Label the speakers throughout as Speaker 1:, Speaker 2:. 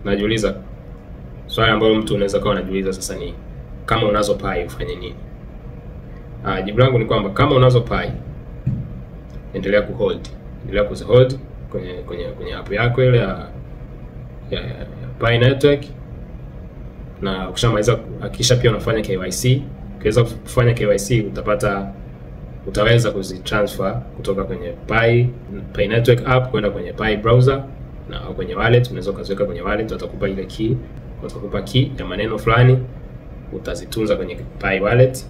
Speaker 1: Najiuliza swali ambalo mtu unaweza kuwa anajiuliza sasa ni kama unazo Pi ufanye nini? Jibu langu ni kwamba kama unazo Pi endelea kuhold kwenye app yako ile ya Pi network, na ukishamaliza hakikisha pia unafanya KYC. Ukiweza kufanya KYC utaweza kuzitransfer kutoka kwenye Pi network app kwenda kwenye Pi browser na kwenye wallet. Unaweza kuziweka kwenye wallet, watakupa ile key, watakupa key ya maneno fulani, utazitunza kwenye Pi wallet.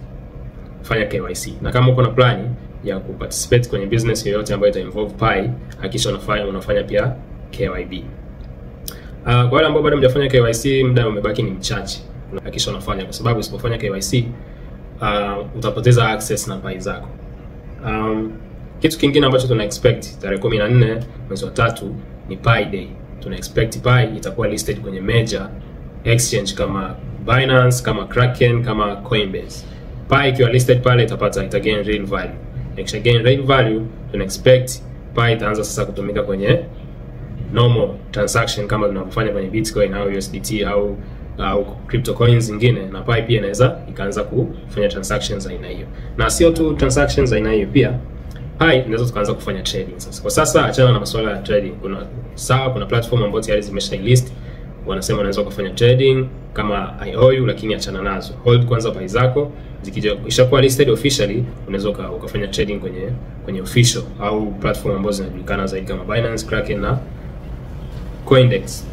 Speaker 1: Fanya KYC, na kama uko na plan ya kuparticipate kwenye business yoyote ambayo ita involve Pi, hakikisha unafanya pia KYB. Kwa wale ambao bado mjafanya KYC, muda umebaki ni mchache, hakikisha unafanya, kwa sababu usipofanya KYC utapoteza access na Pi zako. Kitu kingine ambacho tuna expect tarehe 14 mwezi wa 3 ni Pi Day. Tuna expect Pi itakuwa listed kwenye major exchange kama Binance, kama Kraken, kama Coinbase. Pi ikiwa listed pale ita gain real value. Ikisha gain real value, tuna expect Pi itaanza sasa kutumika kwenye normal transaction kama tunavyofanya kwenye Bitcoin au USDT au crypto coins zingine, na Pi pia inaweza ikaanza kufanya transactions aina hiyo. Na sio tu transactions aina hiyo, pia Pi inaweza tukaanza kufanya trading sasa. Kwa sasa achana na masuala ya trading. Kuna platform ambazo tayari zimesha list, wanasema unaweza kufanya trading kama IOU, lakini achana nazo. Hold kwanza Pi zako, zikishakuwa listed officially unaweza ukafanya trading kwenye official au platform ambazo zinajulikana zaidi kama Binance, Kraken na Coindex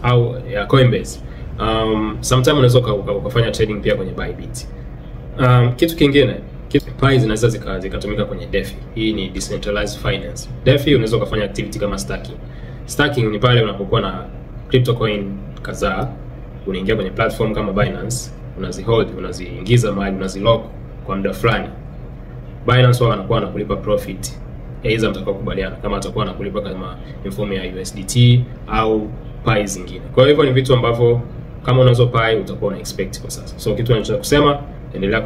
Speaker 1: au ya Coinbase. Sometime unaweza ukafanya trading pia kwenye Bybit. Kitu kingine, Pi zinaweza zikatumika kwenye DeFi. Hii ni decentralized finance. DeFi unaweza ukafanya activity kama stacking. Stacking ni pale unapokuwa na crypto coin kadhaa, unaingia kwenye platform kama Binance, unazihold, unaziingiza mahali, unazilock kwa muda fulani. Binance wao wanakuwa wanakulipa profit, aidha mtakao kubaliana, kama atakuwa anakulipa kama in form ya USDT au Pi zingine. Kwa hivyo ni vitu ambavyo kama unazo Pi utakuwa una expect kwa sasa. So kitu ninachotaka kusema, endelea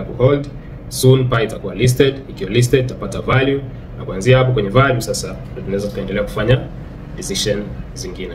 Speaker 1: kuhold. Soon Pi itakuwa listed. Ikiwa listed utapata value, na kuanzia hapo kwenye value sasa tunaweza tukaendelea kufanya decision zingine.